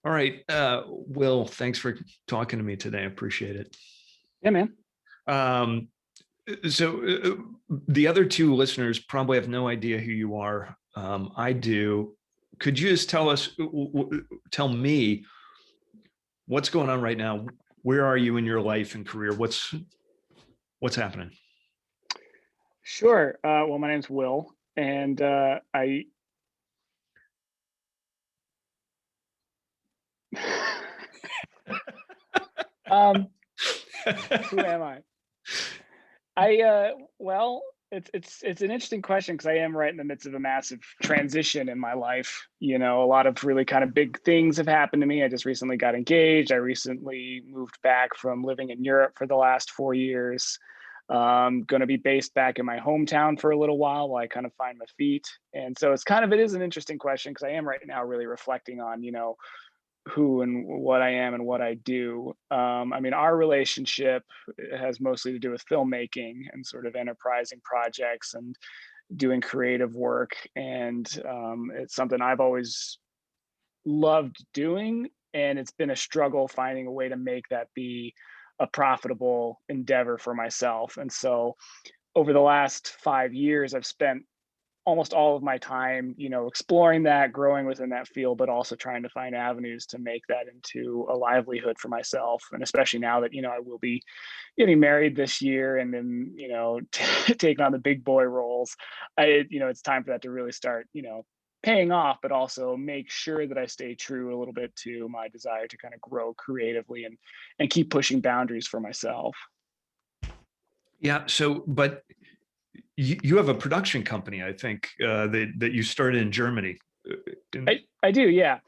All right. Will, thanks for talking to me today. I appreciate it. Yeah, man. Um, the other two listeners probably have no idea who you are. I do. Could you just tell me what's going on right now? Where are you in your life and career? What's happening? Sure. Well, my name's Will, and I. um, who am I? Well, it's an interesting question because I am right in the midst of a massive transition in my life. A lot of really kind of big things have happened to me. I just recently got engaged. I recently moved back from living in Europe for the last 4 years. Going to be based back in my hometown for a little while I kind of find my feet. And so it is an interesting question because I am right now really reflecting on, who and what I am and what I do. I mean, our relationship has mostly to do with filmmaking and sort of enterprising projects and doing creative work. And it's something I've always loved doing. And it's been a struggle finding a way to make that be a profitable endeavor for myself. And so over the last 5 years, I've spent almost all of my time, exploring that, growing within that field, but also trying to find avenues to make that into a livelihood for myself. And especially now that, I will be getting married this year and then, taking on the big boy roles, it's time for that to really start, paying off, but also make sure that I stay true a little bit to my desire to kind of grow creatively and keep pushing boundaries for myself. Yeah. But you have a production company, I think, that you started in Germany. I do, yeah.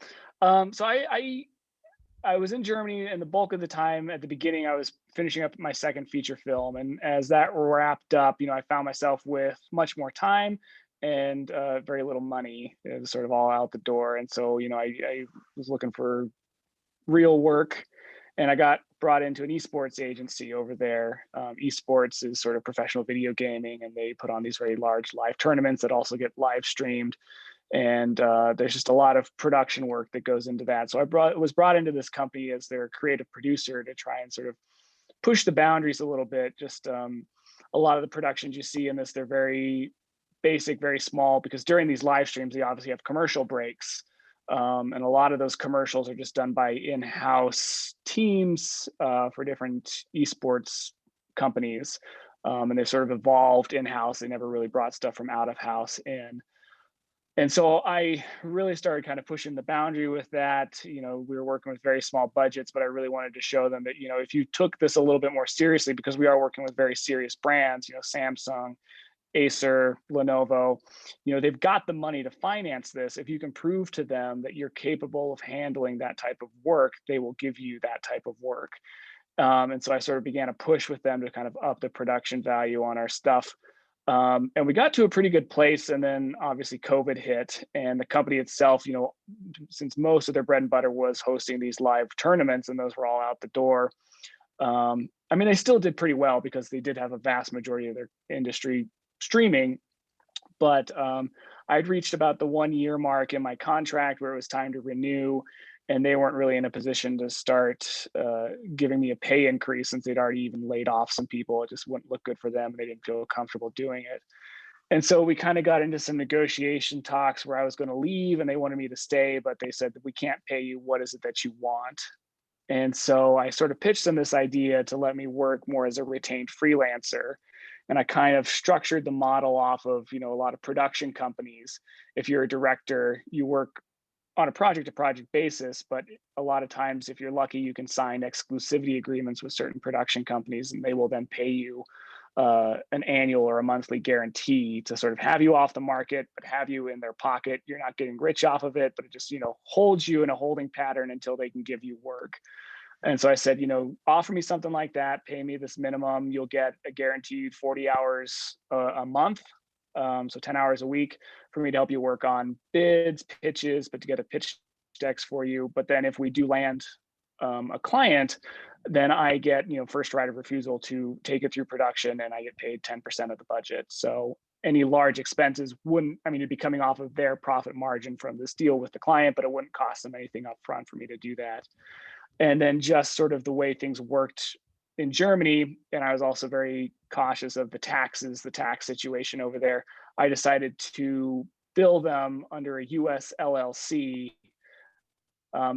So I was in Germany, and the bulk of the time at the beginning, I was finishing up my second feature film. And as that wrapped up, I found myself with much more time and very little money. It was sort of all out the door. And so, I was looking for real work, and I got brought into an esports agency over there. Esports is sort of professional video gaming, and they put on these very large live tournaments that also get live streamed. And there's just a lot of production work that goes into that. So was brought into this company as their creative producer to try and sort of push the boundaries a little bit. Just a lot of the productions you see in this, they're very basic, very small, because during these live streams, they obviously have commercial breaks. And a lot of those commercials are just done by in-house teams for different esports companies. And they've sort of evolved in-house. They never really brought stuff from out of house in. And so I really started kind of pushing the boundary with that. We were working with very small budgets, but I really wanted to show them that, if you took this a little bit more seriously, because we are working with very serious brands, Samsung, Acer, Lenovo, they've got the money to finance this. If you can prove to them that you're capable of handling that type of work, they will give you that type of work. And so I sort of began a push with them to kind of up the production value on our stuff. And we got to a pretty good place. And then obviously COVID hit, and the company itself, since most of their bread and butter was hosting these live tournaments, and those were all out the door. I mean, they still did pretty well because they did have a vast majority of their industry streaming. But I'd reached about the 1 year mark in my contract where it was time to renew, and they weren't really in a position to start giving me a pay increase since they'd already even laid off some people. It just wouldn't look good for them. They didn't feel comfortable doing it. And so we kind of got into some negotiation talks where I was going to leave and they wanted me to stay, but they said that we can't pay you. What is it that you want? And so I sort of pitched them this idea to let me work more as a retained freelancer. And I kind of structured the model off of, a lot of production companies. If you're a director, you work on a project to project basis, but a lot of times, if you're lucky, you can sign exclusivity agreements with certain production companies, and they will then pay you an annual or a monthly guarantee to sort of have you off the market, but have you in their pocket. You're not getting rich off of it, but it just, holds you in a holding pattern until they can give you work. And so I said, offer me something like that, pay me this minimum. You'll get a guaranteed 40 hours a month. So 10 hours a week for me to help you work on bids, pitches, put together pitch decks for you. But then if we do land a client, then I get, first right of refusal to take it through production, and I get paid 10% of the budget. So any large expenses wouldn't, I mean, it'd be coming off of their profit margin from this deal with the client, but it wouldn't cost them anything up front for me to do that. And then just sort of the way things worked in Germany, and I was also very cautious of the taxes, the tax situation over there. I decided to bill them under a US LLC.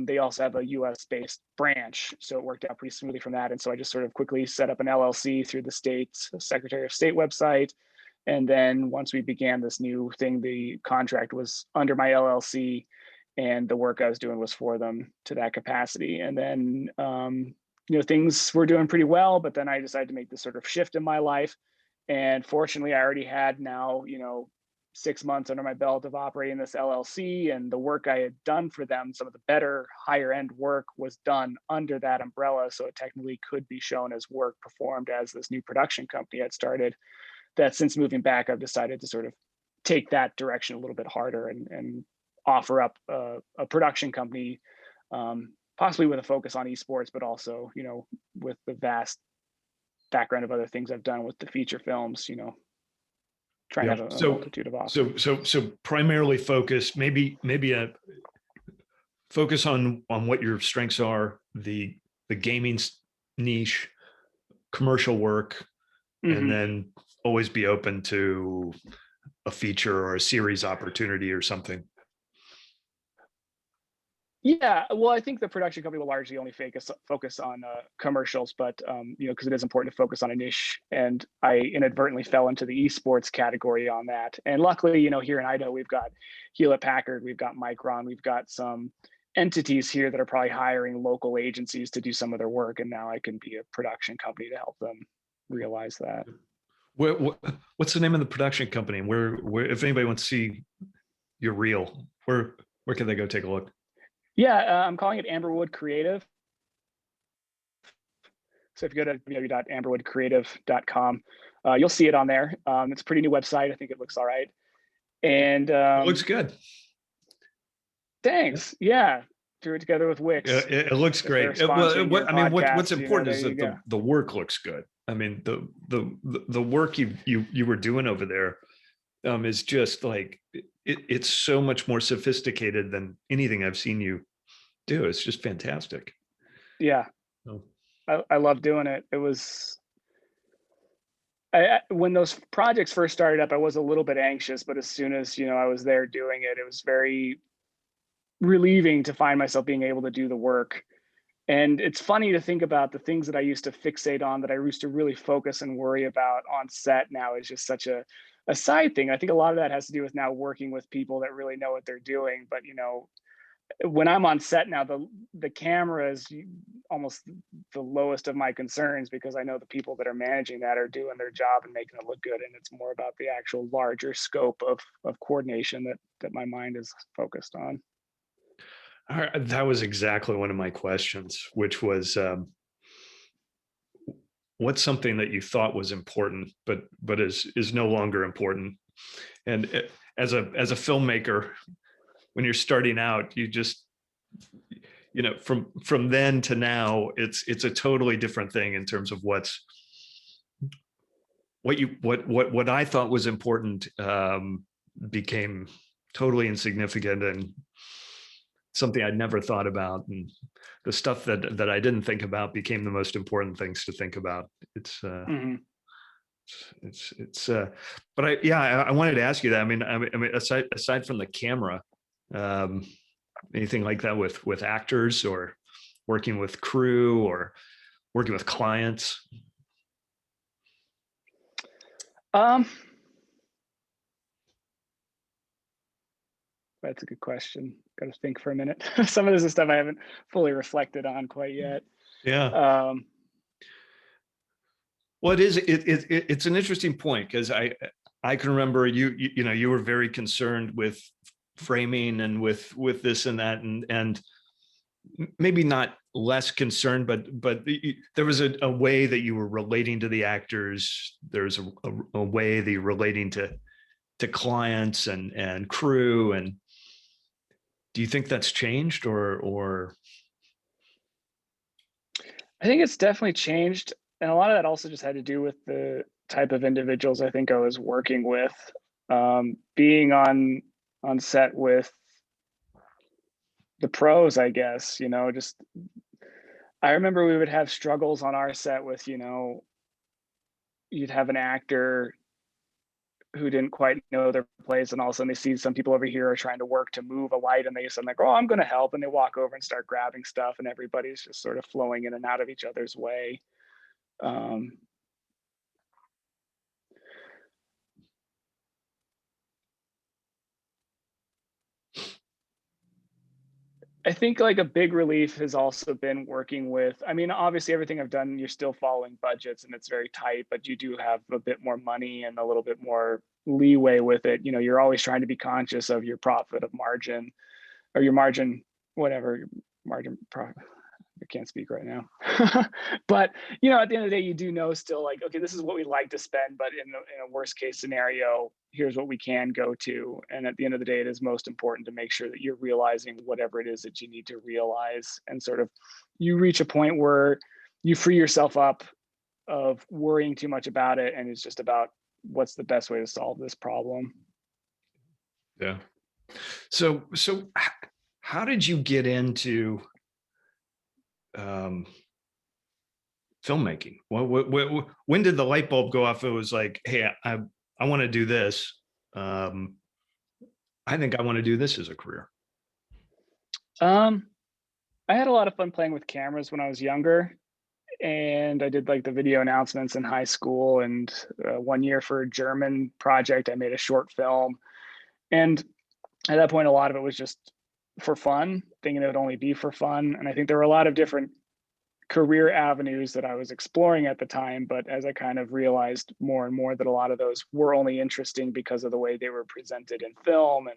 They also have a US based branch, so it worked out pretty smoothly from that. And so I just sort of quickly set up an LLC through the state's Secretary of State website. And then once we began this new thing, the contract was under my LLC, and the work I was doing was for them to that capacity. And then, things were doing pretty well, but then I decided to make this sort of shift in my life. And fortunately, I already had now, 6 months under my belt of operating this LLC, and the work I had done for them, some of the better higher end work was done under that umbrella. So it technically could be shown as work performed as this new production company had started. That since moving back, I've decided to sort of take that direction a little bit harder and offer up a production company, possibly with a focus on esports, but also, with the vast background of other things I've done with the feature films, trying Yeah. to have a multitude of options. So primarily focus, maybe a focus on what your strengths are, the gaming niche, commercial work, and then always be open to a feature or a series opportunity or something. Yeah, well, I think the production company will largely only focus on commercials, but because it is important to focus on a niche, and I inadvertently fell into the esports category on that. And luckily, here in Idaho, we've got Hewlett Packard, we've got Micron, we've got some entities here that are probably hiring local agencies to do some of their work, and now I can be a production company to help them realize that. What's the name of the production company? Where if anybody wants to see your reel, where can they go take a look? Yeah, I'm calling it Amberwood Creative. So if you go to www.amberwoodcreative.com, you'll see it on there. It's a pretty new website. I think it looks all right. And it looks good. Thanks. Yeah, threw it together with Wix. It looks great. What's important is that the work looks good. I mean, the work you were doing over there is just like it's so much more sophisticated than anything I've seen you do. It's just fantastic. Yeah, I love doing it. It was when those projects first started up, I was a little bit anxious, but as soon as I was there doing it, it was very relieving to find myself being able to do the work. And it's funny to think about the things that I used to fixate on, that I used to really focus and worry about on set, now is just such a side thing. I think a lot of that has to do with now working with people that really know what they're doing. But when I'm on set now, the camera is almost the lowest of my concerns, because I know the people that are managing that are doing their job and making it look good. And it's more about the actual larger scope of coordination that my mind is focused on. All right, that was exactly one of my questions, which was what's something that you thought was important, but is no longer important. And as a filmmaker, when you're starting out, you just, from then to now, it's a totally different thing in terms of what I thought was important became totally insignificant and something I'd never thought about, and the stuff that I didn't think about became the most important things to think about. But I wanted to ask you that. I mean, aside from the camera, anything like that with actors or working with crew or working with clients? That's a good question. Got to think for a minute. Some of this is stuff I haven't fully reflected on quite yet. Yeah. Well, it's an interesting point, because I can remember you were very concerned with framing and with this and that, and maybe not less concerned, but there was a way that you were relating to the actors. There's a way that you're relating to clients and crew. And do you think that's changed or? I think it's definitely changed. And a lot of that also just had to do with the type of individuals I think I was working with. Being on set with the pros, I guess, just I remember we would have struggles on our set with, you'd have an actor who didn't quite know their place, and all of a sudden they see some people over here are trying to work to move a light, and they just like, oh, I'm going to help, and they walk over and start grabbing stuff, and everybody's just sort of flowing in and out of each other's way. um, I think like a big relief has also been working with, I mean, obviously everything I've done, you're still following budgets and it's very tight, but you do have a bit more money and a little bit more leeway with it. You're always trying to be conscious of your profit of margin, or your margin, whatever, your margin profit. I can't speak right now. But at the end of the day, you do know still like, okay, this is what we like to spend, but in a worst case scenario, here's what we can go to. And at the end of the day, it is most important to make sure that you're realizing whatever it is that you need to realize, and sort of you reach a point where you free yourself up of worrying too much about it, and it's just about what's the best way to solve this problem. Yeah. So how did you get into um, filmmaking? When did the light bulb go off? It was like, hey, I want to do this. Um, I think I want to do this as a career. um I had a lot of fun playing with cameras when I was younger, and I did like the video announcements in high school. And one year for a German project, I made a short film. And at that point, a lot of it was just for fun, thinking it would only be for fun. And I think there were a lot of different career avenues that I was exploring at the time. But as I kind of realized more and more that a lot of those were only interesting because of the way they were presented in film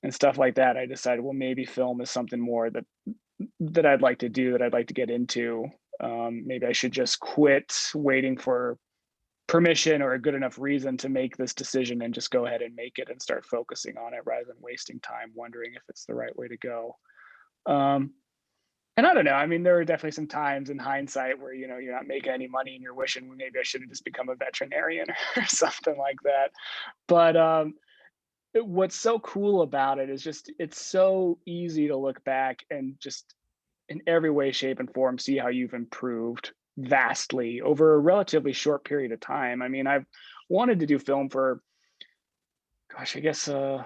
and stuff like that, I decided, well, maybe film is something more that I'd like to do, that I'd like to get into. Maybe I should just quit waiting for permission or a good enough reason to make this decision and just go ahead and make it and start focusing on it rather than wasting time wondering if it's the right way to go. Um, and I don't know. I mean, there are definitely some times in hindsight where you're not making any money and you're wishing, well, maybe I should have just become a veterinarian or something like that. But what's so cool about it is just it's so easy to look back and just in every way, shape, and form see how you've improved vastly over a relatively short period of time. I mean, I've wanted to do film for, gosh, I guess like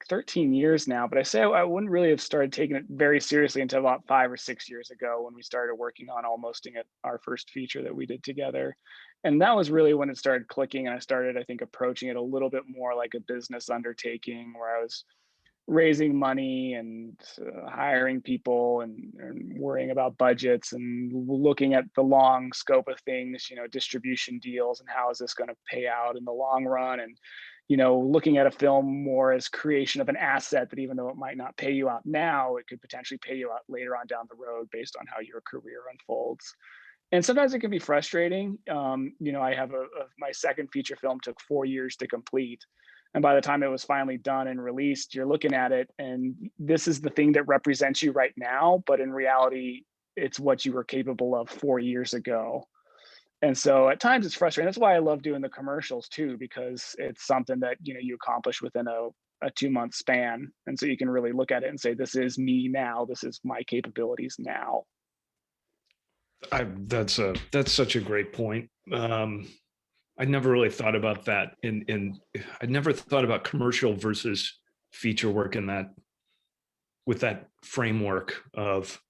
13 years now, but I say I wouldn't really have started taking it very seriously until about 5 or 6 years ago when we started working on Almosting It, our first feature that we did together. And that was really when it started clicking, and I started, I think, approaching it a little bit more like a business undertaking, where I was raising money and hiring people and worrying about budgets and looking at the long scope of things, distribution deals and how is this going to pay out in the long run. And looking at a film more as creation of an asset that, even though it might not pay you out now, it could potentially pay you out later on down the road based on how your career unfolds. And sometimes it can be frustrating. I have my second feature film took 4 years to complete. And by the time it was finally done and released, you're looking at it and this is the thing that represents you right now. But in reality, it's what you were capable of 4 years ago. And so at times it's frustrating. That's why I love doing the commercials too, because it's something that, you accomplish within a 2 month span. And so you can really look at it and say, this is me now. This is my capabilities now. That's such a great point. I never really thought about that. I never thought about commercial versus feature work in that, with that framework of,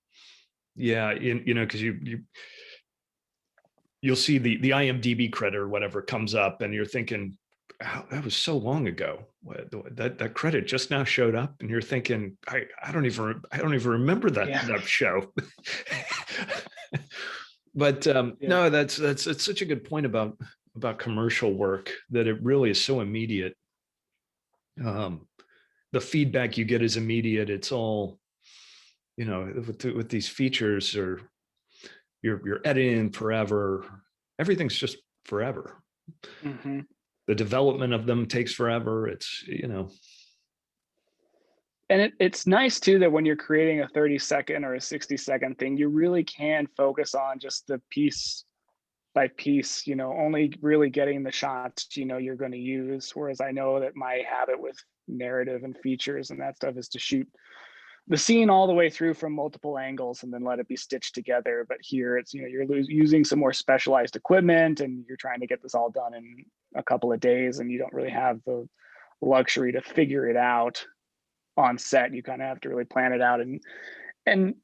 yeah, because you'll see the IMDb credit or whatever comes up, and you're thinking, oh, that was so long ago. That credit just now showed up, and you're thinking, I don't even remember Yeah. that show. But Yeah. no, that's such a good point about commercial work, that it really is so immediate. Um, the feedback you get is immediate. It's all, with these features, or you're editing forever. Everything's just forever. Hmm. The development of them takes forever. It's, And it's nice too that when you're creating a 30-second or a 60-second thing, you really can focus on just the piece by piece, only really getting the shots, you're going to use. Whereas I know that my habit with narrative and features and that stuff is to shoot the scene all the way through from multiple angles and then let it be stitched together. But here it's, you're using some more specialized equipment and you're trying to get this all done in a couple of days, and you don't really have the luxury to figure it out on set. You kind of have to really plan it out and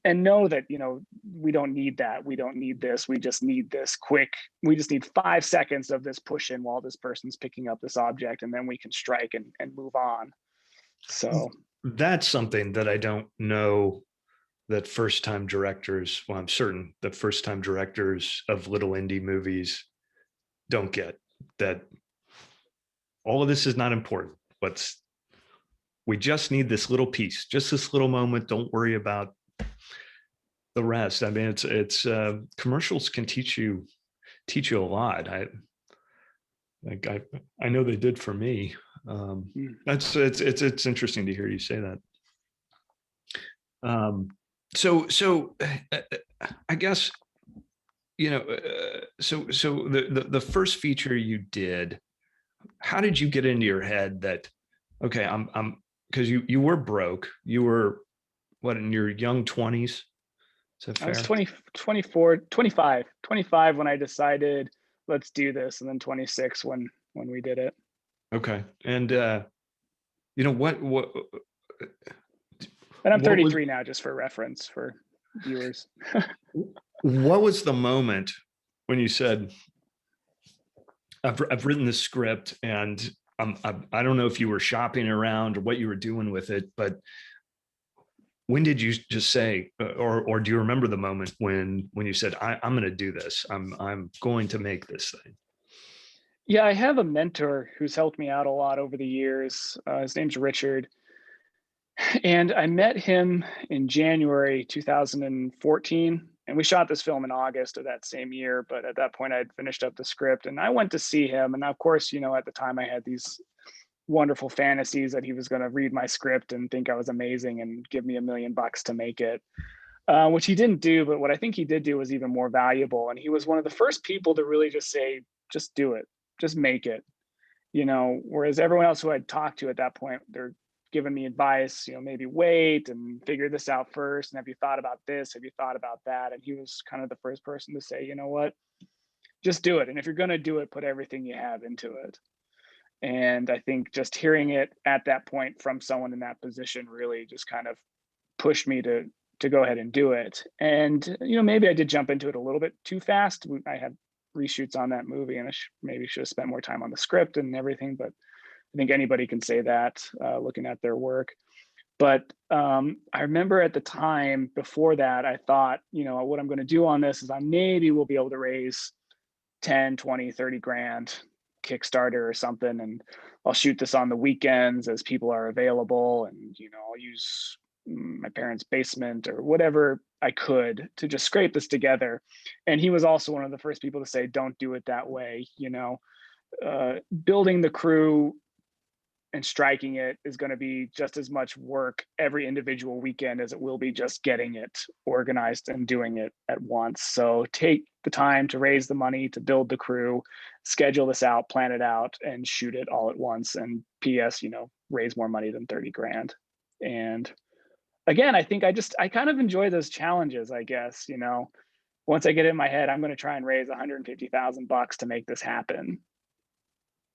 know that, we don't need that, we don't need this, we just need this quick, we just need 5 seconds of this push in while this person's picking up this object, and then we can strike and move on. So That's something that I don't know that first time directors, well, I'm certain that first time directors of little indie movies don't get, that all of this is not important. We just need this little piece, just this little moment. Don't worry about the rest. I mean, it's commercials can teach you a lot. I know they did for me. It's interesting to hear you say that. So I guess, so the first feature you did, how did you get into your head that, okay, I'm because you were broke, you were what, in your young 20s? Is that I was fair? 20, 24, 25 when I decided let's do this, and then 26 when we did it. Okay. And what And I'm was 33 now, just for reference for viewers. what was the moment when you said, I've written this script, and I don't know if you were shopping around or what you were doing with it, but when did you just say, or do you remember the moment when you said, I'm going to do this, I'm going to make this thing? Yeah, I have a mentor who's helped me out a lot over the years. His name's Richard. And I met him in January 2014. And we shot this film in August of that same year. But at that point, I'd finished up the script and I went to see him. And of course, at the time I had these wonderful fantasies that he was going to read my script and think I was amazing and give me $1 million to make it, which he didn't do. But what I think he did do was even more valuable. And he was one of the first people to really just say, just do it, just make it. Whereas everyone else who I'd talked to at that point, they're giving me advice, maybe wait and figure this out first. And have you thought about this? Have you thought about that? And he was kind of the first person to say, you know what, just do it. And if you're going to do it, put everything you have into it. And I think just hearing it at that point from someone in that position really just kind of pushed me to go ahead and do it. And, maybe I did jump into it a little bit too fast. I had reshoots on that movie and I maybe should have spent more time on the script and everything, but I think anybody can say that looking at their work. But I remember at the time before that, I thought, what I'm going to do on this is I maybe will be able to raise 10, 20, 30 grand Kickstarter or something. And I'll shoot this on the weekends as people are available. And, I'll use my parents' basement or whatever I could to just scrape this together. And he was also one of the first people to say, don't do it that way. Building the crew and striking it is going to be just as much work every individual weekend as it will be just getting it organized and doing it at once. So take the time to raise the money, to build the crew, schedule this out, plan it out, and shoot it all at once. And PS, raise more money than 30 grand. And again, I think I kind of enjoy those challenges, I guess. Once I get it in my head, I'm going to try and raise $150,000 to make this happen.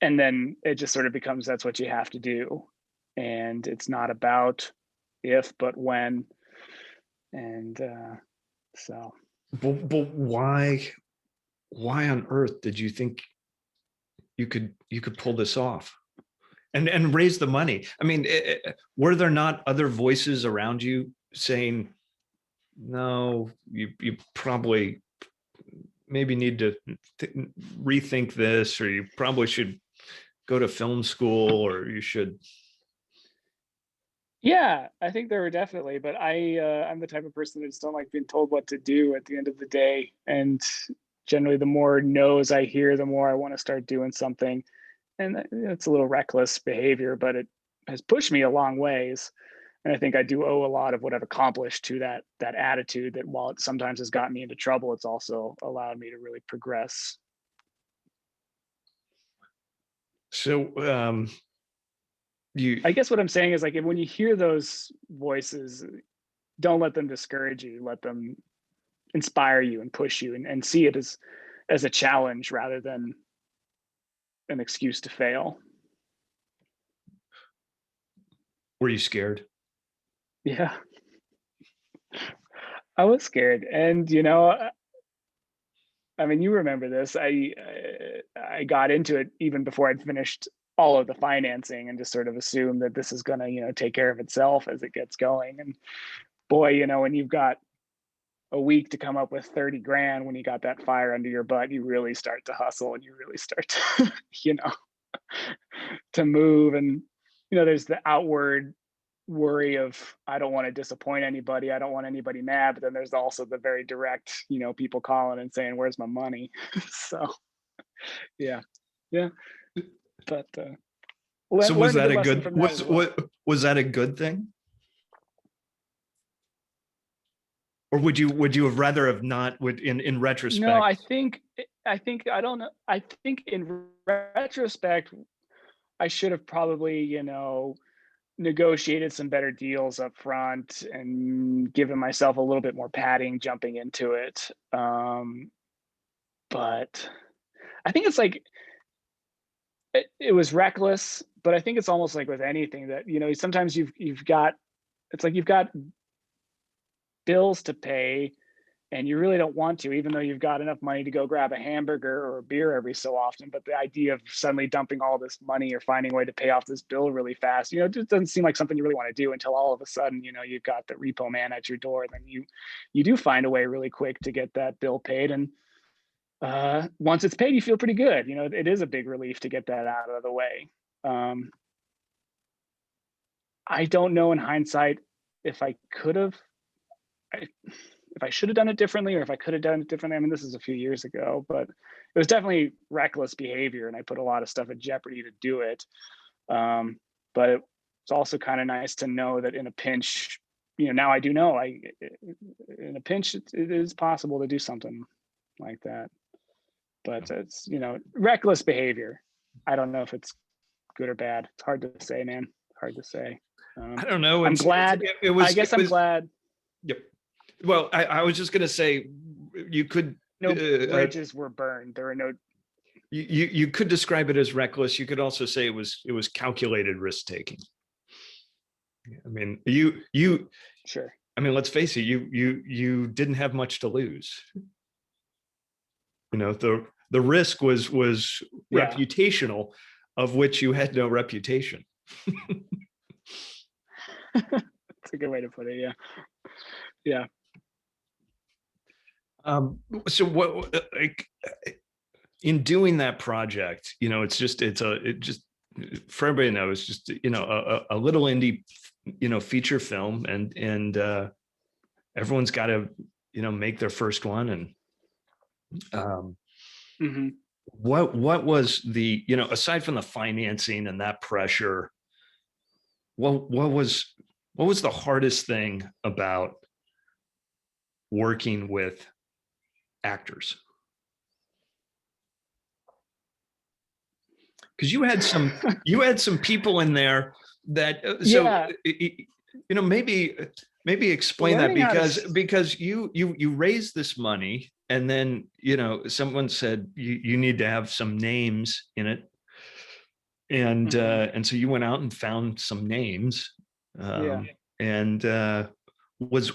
And then it just sort of becomes, that's what you have to do. And it's not about if, but when. And so. But why on earth did you think you could pull this off and raise the money? I mean, were there not other voices around you saying, no, you probably maybe need to rethink this, or you probably should go to film school, or you should? Yeah, I think there were definitely, but I'm the type of person that just don't like being told what to do at the end of the day. And generally the more no's I hear, the more I want to start doing something. And it's a little reckless behavior, but it has pushed me a long ways. And I think I do owe a lot of what I've accomplished to that attitude, that while it sometimes has gotten me into trouble, it's also allowed me to really progress So you I guess what I'm saying is like when you hear those voices, don't let them discourage you. Let them inspire you and push you, and see it as a challenge rather than an excuse to fail. were you scared? Yeah, I was scared, and I mean, you remember this. I got into it even before I'd finished all of the financing, and just sort of assumed that this is going to take care of itself as it gets going. And boy, when you've got a week to come up with 30 grand, when you got that fire under your butt, you really start to hustle, and you really start to to move. And there's the outward worry of, I don't want to disappoint anybody, I don't want anybody mad, but then there's also the very direct, people calling and saying, where's my money? So yeah, yeah, but So was learned a that good a lesson good from that as well. was that a good thing? Or would you have rather have not, would in No, retrospect? I think I don't know, I think in retrospect I should have probably negotiated some better deals up front and given myself a little bit more padding jumping into it. But I think it's like it was reckless, but I think it's almost like with anything that sometimes you've got, it's like you've got bills to pay, and you really don't want to, even though you've got enough money to go grab a hamburger or a beer every so often. But the idea of suddenly dumping all this money or finding a way to pay off this bill really fast, it just doesn't seem like something you really want to do until all of a sudden, you've got the repo man at your door. And then you do find a way really quick to get that bill paid. And once it's paid, you feel pretty good. It is a big relief to get that out of the way. Um, I don't know in hindsight if I could have, if I should have done it differently, or if I could have done it differently. I mean, this is a few years ago, but it was definitely reckless behavior, and I put a lot of stuff at jeopardy to do it. But it's also kind of nice to know that in a pinch, now I do know, in a pinch, it is possible to do something like that. But it's reckless behavior. I don't know if it's good or bad. It's hard to say, man. Hard to say. I don't know. I'm glad. It I was guess I'm glad yep. Well, I was just gonna say you could no bridges were burned. There were no. you could describe it as reckless. You could also say it was calculated risk taking. I mean, Sure. I mean, let's face it, you didn't have much to lose. The risk was Yeah. reputational, of which you had no reputation. That's a good way to put it. Yeah. Yeah. So what, like, in doing that project, it's just for everybody to know, it's just a little indie feature film, and everyone's got to make their first one. And hmm what was the, aside from the financing and that pressure, what was the hardest thing about working with actors? Because you had some people in there that Yeah. maybe explain that, Learning how to. because you raised this money, and then someone said you need to have some names in it, and Mhm. so you went out and found some names, Yeah. and was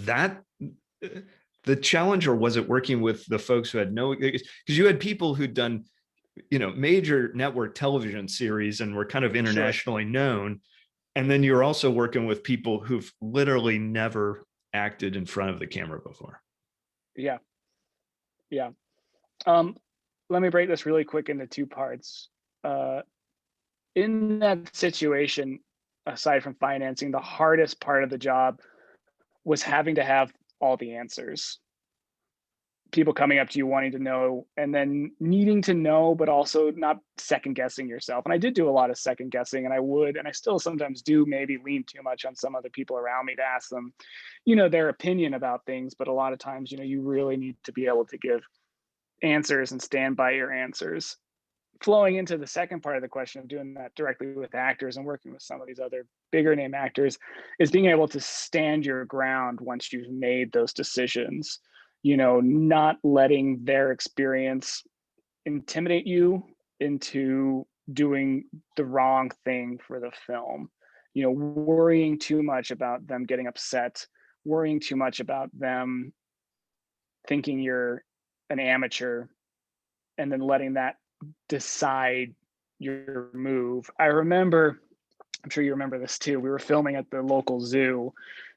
that the challenge, or was it working with the folks who had no, because you had people who'd done major network television series and were kind of Sure. internationally known, and then you're also working with people who've literally never acted in front of the camera before. Yeah. Yeah. Um, Let me break this really quick into two parts. Uh, in that situation, aside from financing, the hardest part of the job was having to have all the answers. People coming up to you wanting to know, and then needing to know, but also not second guessing yourself. And I did do a lot of second guessing, and I still sometimes do maybe lean too much on some other people around me to ask them, their opinion about things. But a lot of times, you really need to be able to give answers and stand by your answers. flowing into the second part of the question of doing that directly with actors and working with some of these other bigger name actors is being able to stand your ground once you've made those decisions, not letting their experience intimidate you into doing the wrong thing for the film, worrying too much about them getting upset, worrying too much about them thinking you're an amateur, and then letting that decide your move. I remember, I'm sure you remember this too. We were filming at the local zoo,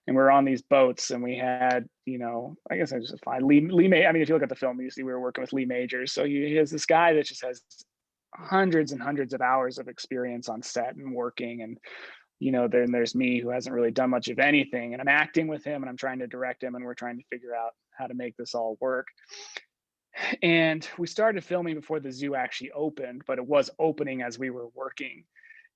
and we were on these boats, and we had, I guess I just find Lee May. I mean, if you look at the film, you see we were working with Lee Majors. So he has this guy that just has hundreds and hundreds of hours of experience on set and working, and then there's me who hasn't really done much of anything, and I'm acting with him and I'm trying to direct him, and we're trying to figure out how to make this all work. And we started filming before the zoo actually opened, but it was opening as we were working.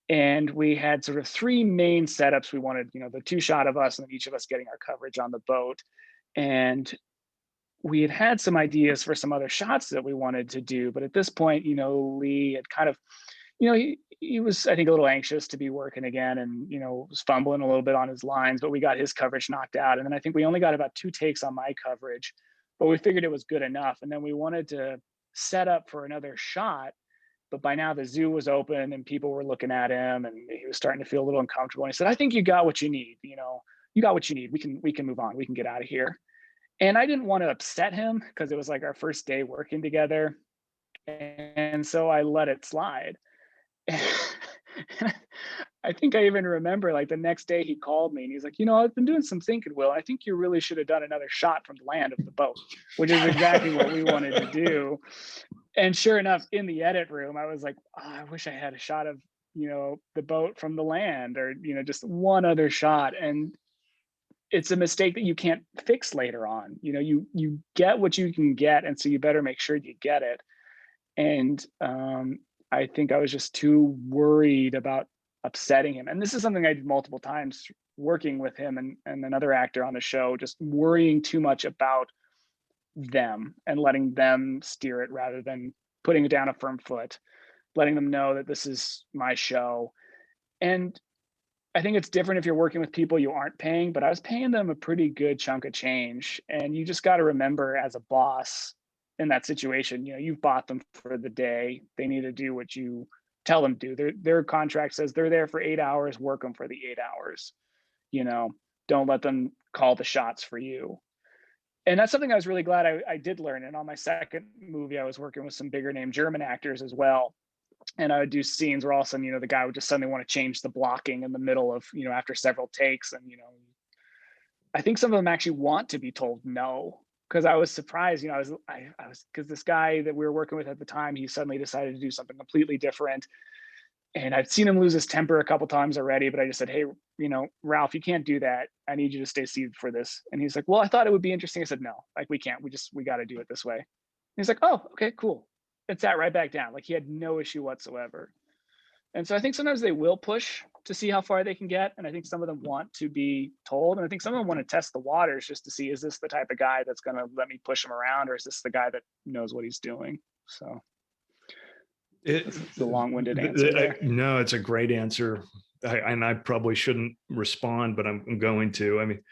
And we had sort of three main setups. We wanted, the two shot of us and then each of us getting our coverage on the boat. And we had some ideas for some other shots that we wanted to do. But at this point, Lee had kind of, he was, I think, a little anxious to be working again, and, was fumbling a little bit on his lines, but we got his coverage knocked out. And then I think we only got about 2 takes on my coverage, but we figured it was good enough. And then we wanted to set up for another shot, but by now the zoo was open and people were looking at him, and he was starting to feel a little uncomfortable. And he said, "I think you got what you need. You got what you need. We can move on. We can get out of here." And I didn't want to upset him because it was like our first day working together. And so I let it slide. I think I even remember, like, the next day he called me and he's like, "I've been doing some thinking, Will. I think you really should have done another shot from the land of the boat," which is exactly what we wanted to do. And sure enough, in the edit room, I was like, "Oh, I wish I had a shot of, the boat from the land, or, just one other shot." And it's a mistake that you can't fix later on. You get what you can get. And so you better make sure you get it. And I think I was just too worried about upsetting him. And this is something I did multiple times working with him and another actor on the show, just worrying too much about them and letting them steer it rather than putting it down a firm foot, letting them know that this is my show. And I think it's different if you're working with people you aren't paying, but I was paying them a pretty good chunk of change. And you just got to remember, as a boss in that situation, you've bought them for the day. They need to do what you tell them to do. Their contract says they're there for 8 hours, work them for the 8 hours. Don't let them call the shots for you. And that's something I was really glad I did learn. And on my second movie, I was working with some bigger name German actors as well. And I would do scenes where all of a sudden, the guy would just suddenly want to change the blocking in the middle of, after several takes. And, I think some of them actually want to be told no, because I was surprised. I was because this guy that we were working with at the time, he suddenly decided to do something completely different. And I'd seen him lose his temper a couple times already, but I just said, "Hey, Ralph, you can't do that. I need you to stay seated for this." And he's like, "Well, I thought it would be interesting." I said, "No, like, we can't. We got to do it this way." And he's like, "Oh, okay, cool." It sat right back down. Like, he had no issue whatsoever. And so I think sometimes they will push to see how far they can get. And I think some of them want to be told. And I think some of them want to test the waters just to see, is this the type of guy that's going to let me push him around, or is this the guy that knows what he's doing? So it's a long-winded answer there. No, it's a great answer. And I probably shouldn't respond, but I'm going to. I mean,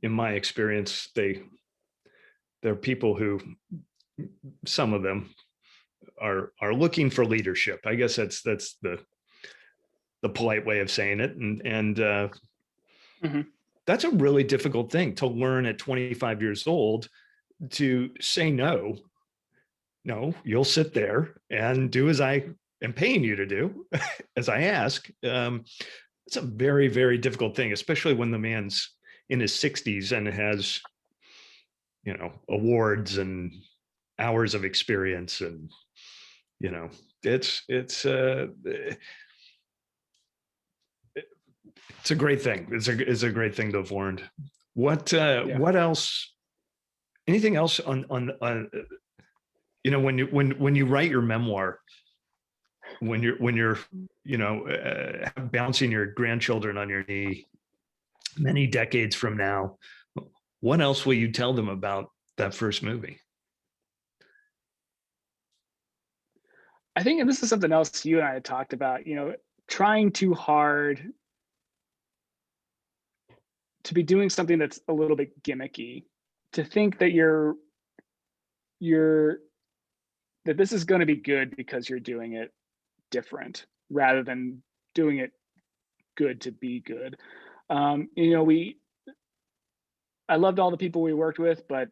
in my experience, they're people who, some of them are looking for leadership. I guess that's the polite way of saying it. And Mm-hmm. that's a really difficult thing to learn at 25 years old, to say no. No, you'll sit there and do as I am paying you to do, as I ask. It's a very, very difficult thing, especially when the man's in his 60s and has, awards and hours of experience. And, it's a great thing. It's a great thing to have learned. What else? Anything else on when you write your memoir, when you're bouncing your grandchildren on your knee many decades from now, what else will you tell them about that first movie? I think, and this is something else you and I had talked about, trying too hard to be doing something that's a little bit gimmicky, to think that you're that this is going to be good because you're doing it different rather than doing it good to be good. We I loved all the people we worked with, but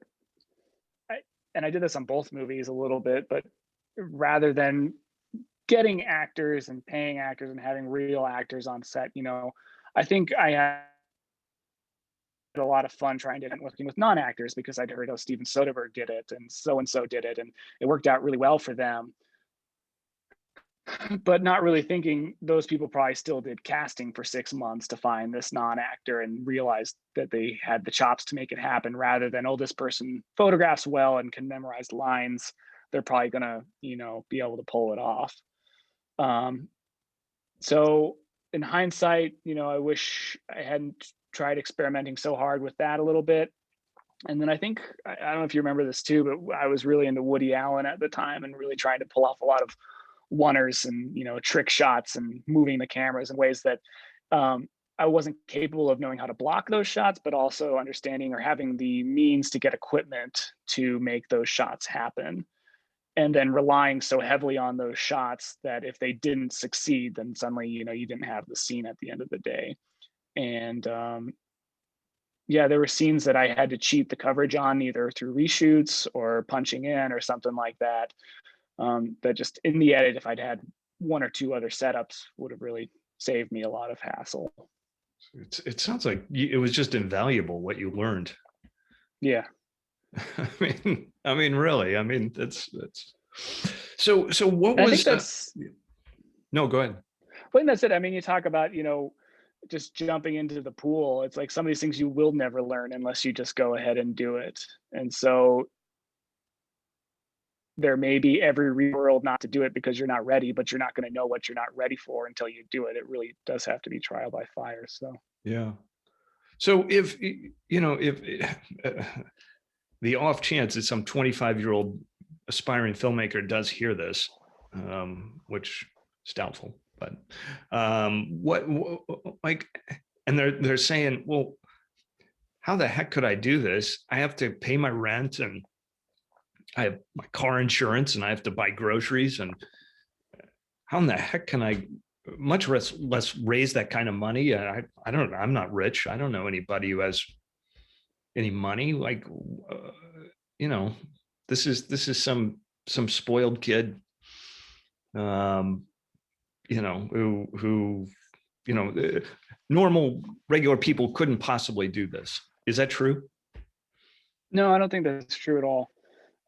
I and I did this on both movies a little bit, but rather than getting actors and paying actors and having real actors on set, I think I had a lot of fun trying to working with non-actors because I'd heard how Steven Soderbergh did it and so did it, and it worked out really well for them. But not really thinking those people probably still did casting for 6 months to find this non-actor and realized that they had the chops to make it happen rather than, oh, this person photographs well and can memorize lines. They're probably gonna, be able to pull it off. Um, so in hindsight, I wish I hadn't tried experimenting so hard with that a little bit. And then I think I don't know if you remember this too, but I was really into Woody Allen at the time and really trying to pull off a lot of oneers and trick shots and moving the cameras in ways that I wasn't capable of knowing how to block those shots, but also understanding or having the means to get equipment to make those shots happen. And then relying so heavily on those shots that if they didn't succeed, then suddenly you didn't have the scene at the end of the day. And yeah, there were scenes that I had to cheat the coverage on either through reshoots or punching in or something like that. That just in the edit, if I'd had one or two other setups, would have really saved me a lot of hassle. It sounds like it was just invaluable what you learned. Yeah. Really. That's. So what And I was? think that's, No, go ahead. but that's it. I mean, you talk about, just jumping into the pool. It's like some of these things you will never learn unless you just go ahead and do it. And so there may be every world not to do it because you're not ready, but you're not going to know what you're not ready for until you do it. It really does have to be trial by fire. So Yeah. So if the off chance that some 25-year-old aspiring filmmaker does hear this, which is doubtful, but what like, and they're saying, well, how the heck could I do this? I have to pay my rent and I have my car insurance and I have to buy groceries, and how in the heck can I much less raise that kind of money? I don't know. I'm not rich. I don't know anybody who has any money. Like, you know, this is some spoiled kid, who normal regular people couldn't possibly do this. Is that true? no, I don't think that's true at all.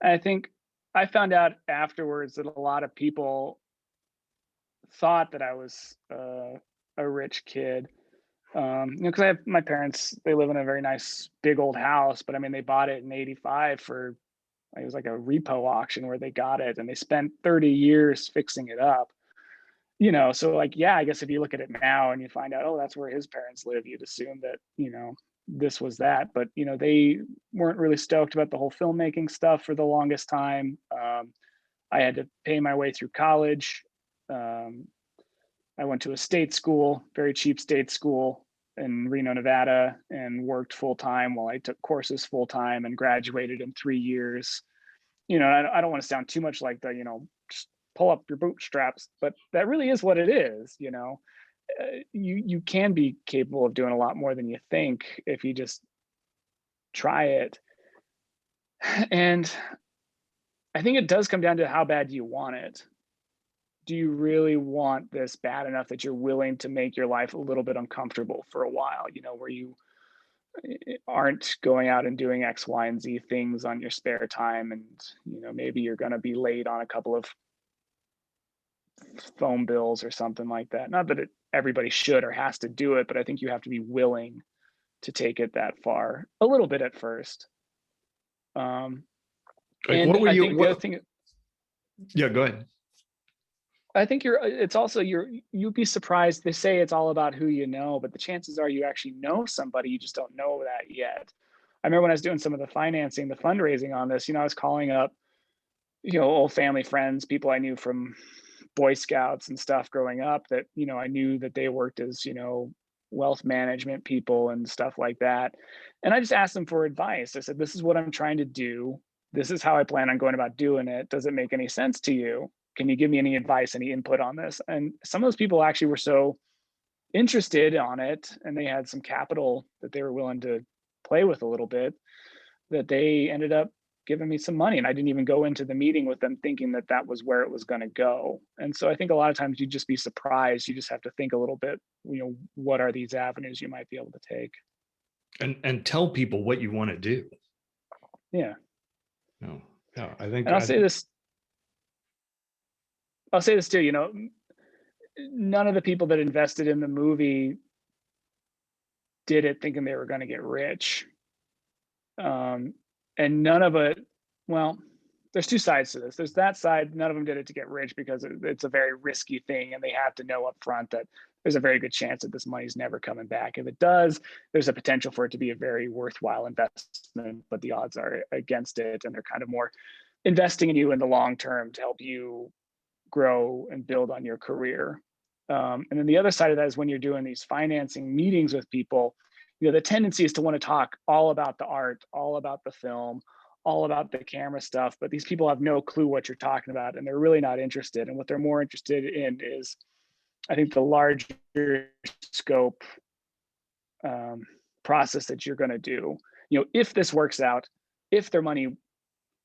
I think I found out afterwards that a lot of people thought that I was a rich kid. Because I have my parents, they live in a very nice big old house, but I mean, they bought it in '85 for, it was like a repo auction where they got it and they spent 30 years fixing it up. So like, yeah, I guess if you look at it now and you find out, oh, that's where his parents live, you'd assume that, this was that. But, they weren't really stoked about the whole filmmaking stuff for the longest time. I had to pay my way through college. Um, I went to a state school, very cheap state school in Reno, Nevada, and worked full time while I took courses full time and graduated in 3 years. I don't want to sound too much like the, just pull up your bootstraps, but that really is what it is. You can be capable of doing a lot more than you think if you just try it. And I think it does come down to how bad do you want it. Do you really want this bad enough that you're willing to make your life a little bit uncomfortable for a while, where you aren't going out and doing X, Y, and Z things on your spare time. And, maybe you're going to be late on a couple of phone bills or something like that. Not that everybody should or has to do it, but I think you have to be willing to take it that far a little bit at first. Like, And what were I you? think the other thing, Yeah, go ahead. I think it's also, you'd be surprised. They say it's all about who you know, but the chances are you actually know somebody, you just don't know that yet. I remember when I was doing some of the financing, the fundraising on this, I was calling up old family friends, people I knew from Boy Scouts and stuff growing up that, I knew that they worked as, wealth management people and stuff like that. And I just asked them for advice. I said, this is what I'm trying to do. This is how I plan on going about doing it. Does it make any sense to you? Can you give me any advice, any input on this? And some of those people actually were so interested on it, and they had some capital that they were willing to play with a little bit, that they ended up giving me some money, and I didn't even go into the meeting with them thinking that that was where it was going to go. And so I think a lot of times you just be surprised. You just have to think a little bit, what are these avenues you might be able to take? And tell people what you want to do. Yeah. No, yeah, I think And I'll say this too, none of the people that invested in the movie did it thinking they were going to get rich. Um, and none of it, well, there's two sides to this. There's that side, none of them did it to get rich because it's a very risky thing, and they have to know up front that there's a very good chance that this money's never coming back. If it does, there's a potential for it to be a very worthwhile investment, but the odds are against it, and they're kind of more investing in you in the long term to help you grow and build on your career. And then the other side of that is when you're doing these financing meetings with people, the tendency is to want to talk all about the art, all about the film, all about the camera stuff, but these people have no clue what you're talking about, and they're really not interested. And what they're more interested in is, I think, the larger scope process that you're going to do. If this works out, if their money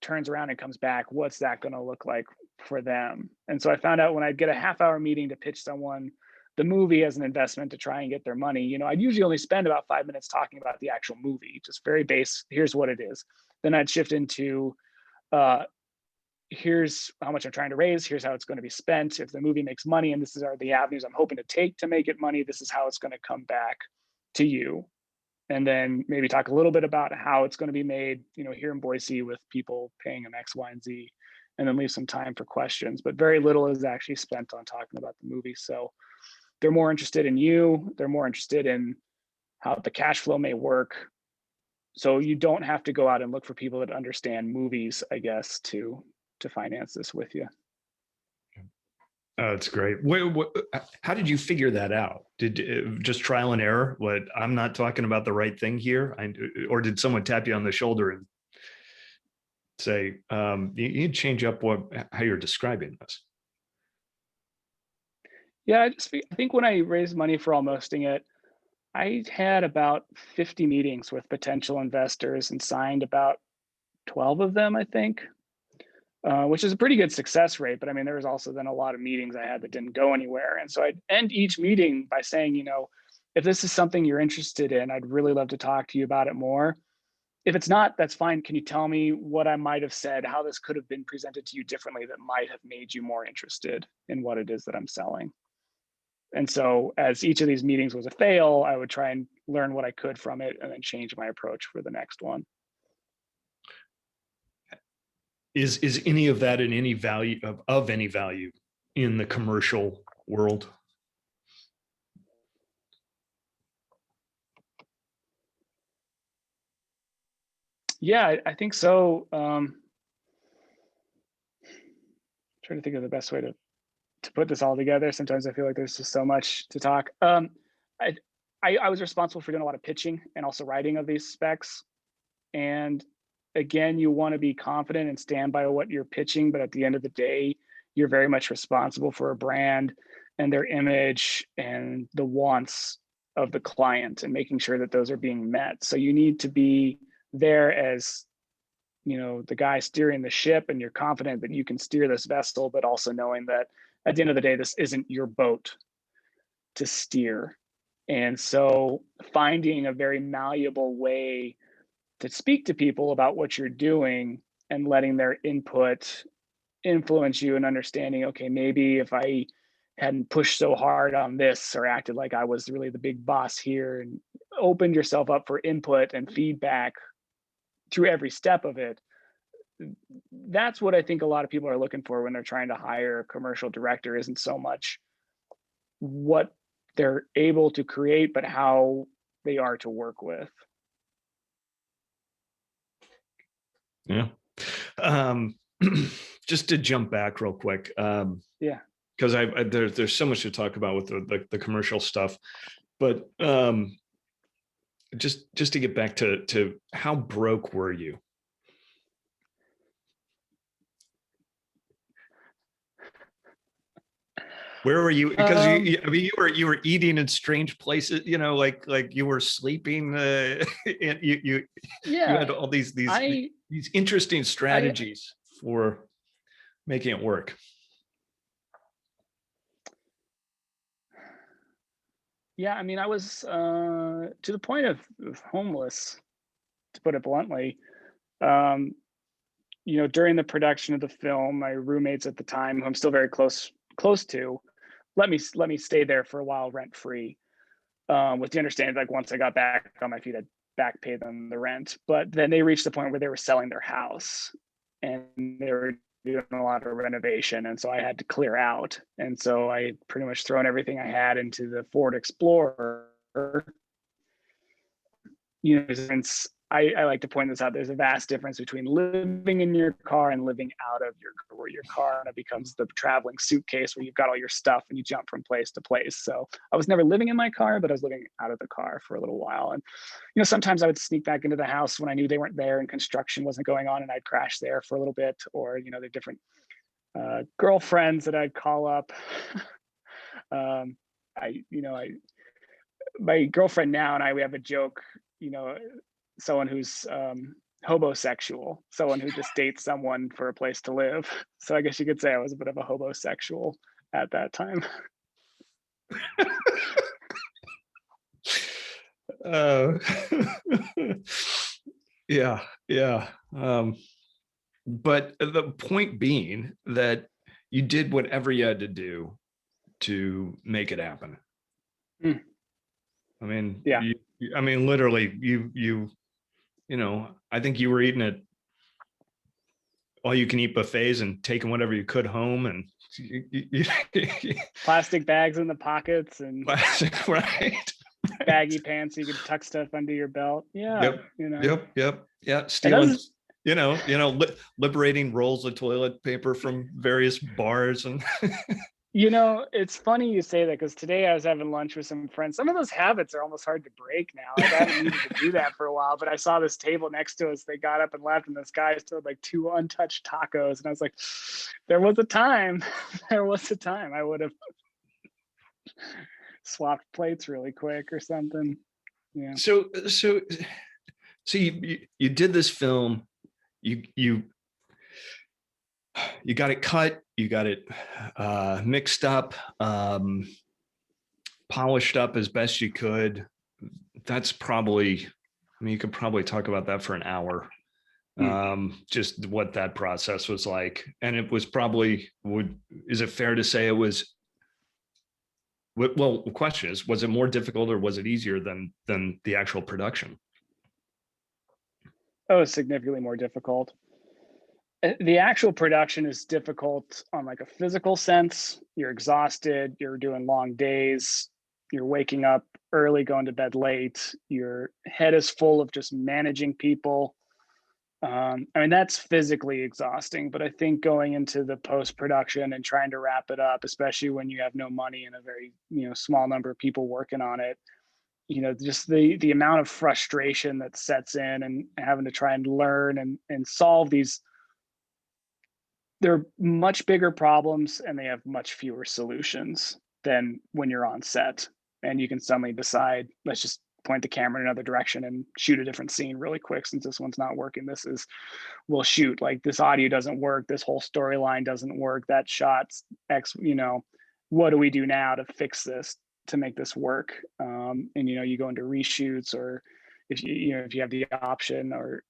turns around and comes back, what's that going to look like for them? And so I found out when I'd get a half-hour meeting to pitch someone the movie as an investment to try and get their money, I'd usually only spend about 5 minutes talking about the actual movie, just very base. Here's what it is. Then I'd shift into, here's how much I'm trying to raise. Here's how it's going to be spent. If the movie makes money, and this is the avenues I'm hoping to take to make it money, this is how it's going to come back to you. And then maybe talk a little bit about how it's going to be made, here in Boise with people paying them X, Y, and Z, and then leave some time for questions. But very little is actually spent on talking about the movie. So they're more interested in you. They're more interested in how the cash flow may work. So you don't have to go out and look for people that understand movies, I guess, to finance this with you. Oh, that's great. How did you figure that out? Did just trial and error? What, I'm not talking about the right thing here, or did someone tap you on the shoulder and say, you change up how you're describing this? Yeah, I think when I raised money for Almosting It, I had about 50 meetings with potential investors and signed about 12 of them, I think, which is a pretty good success rate. But I mean, there was also then a lot of meetings I had that didn't go anywhere. And so I'd end each meeting by saying, if this is something you're interested in, I'd really love to talk to you about it more. If it's not, that's fine. Can you tell me what I might have said, how this could have been presented to you differently that might have made you more interested in what it is that I'm selling? And so as each of these meetings was a fail, I would try and learn what I could from it and then change my approach for the next one. Is any of that in any value of any value in the commercial world? Yeah, I think so. Trying to think of the best way to put this all together. Sometimes I feel like there's just so much to talk. I was responsible for doing a lot of pitching and also writing of these specs. And again, you want to be confident and stand by what you're pitching, but at the end of the day, you're very much responsible for a brand and their image and the wants of the client and making sure that those are being met. So you need to be there as, the guy steering the ship, and you're confident that you can steer this vessel, but also knowing that at the end of the day, this isn't your boat to steer. And so finding a very malleable way to speak to people about what you're doing and letting their input influence you and understanding, okay, maybe if I hadn't pushed so hard on this or acted like I was really the big boss here and opened yourself up for input and feedback through every step of it, that's what I think a lot of people are looking for when they're trying to hire a commercial director. Isn't so much what they're able to create, but how they are to work with. Yeah. just to jump back real quick, Yeah. because there's so much to talk about with the commercial stuff, but just to get back to how broke were you? Where were you? Because Um, I mean, you were eating in strange places, like you were sleeping. And you yeah, had all I, these interesting I, strategies for making it work. yeah, I mean, I was to the point of homeless, to put it bluntly. Um, during the production of the film, my roommates at the time, who I'm still very close to, let me stay there for a while rent free, with the understanding like once I got back on my feet, I'd back pay them the rent. But then they reached the point where they were selling their house, and they were doing a lot of renovation, and so I had to clear out. And so I pretty much thrown everything I had into the Ford Explorer. Since I like to point this out, there's a vast difference between living in your car and living out of where your car becomes the traveling suitcase where you've got all your stuff and you jump from place to place. So I was never living in my car, but I was living out of the car for a little while. And sometimes I would sneak back into the house when I knew they weren't there and construction wasn't going on, and I'd crash there for a little bit. Or the different girlfriends that I'd call up. um, I my girlfriend now and I, we have a joke, you know, someone who's hobosexual, someone who just dates someone for a place to live. So I guess you could say I was a bit of a hobosexual at that time. Uh, yeah, yeah. But the point being that you did whatever you had to do to make it happen. Mm, I mean, yeah. I mean, literally, I think you were eating at all you can eat buffets and taking whatever you could home, and Plastic bags in the pockets and plastic, right? baggy pants so you could tuck stuff under your belt. Yeah, Yep, yep, yeah. And Stealing, those, liberating rolls of toilet paper from various bars, and it's funny you say that, because today I was having lunch with some friends. Some of those habits are almost hard to break now. Like, I haven't needed to do that for a while, but I saw this table next to us. They got up and left, and this guy still had like two untouched tacos. And I was like, there was a time, there was a time I would have swapped plates really quick or something. Yeah. so you did this film, you you got it cut, you got it mixed up, polished up as best you could. That's probably, I mean, you could probably talk about that for an hour. Hmm. Just what that process was like. And it was probably, is it fair to say it was, well, the question is, was it more difficult or was it easier than the actual production? Oh, it's significantly more difficult. The actual production is difficult on like a physical sense. You're exhausted, you're doing long days, you're waking up early, going to bed late, your head is full of just managing people. I mean, that's physically exhausting, but I think going into the post production and trying to wrap it up, especially when you have no money and a very small number of people working on it, just the amount of frustration that sets in, and having to try and learn and solve these. They're much bigger problems, and they have much fewer solutions than when you're on set and you can suddenly decide, let's just point the camera in another direction and shoot a different scene really quick. Since this one's not working, we'll shoot, like, this audio doesn't work, this whole storyline doesn't work, that shot's X, what do we do now to fix this, to make this work? And you go into reshoots, or if you have the option, or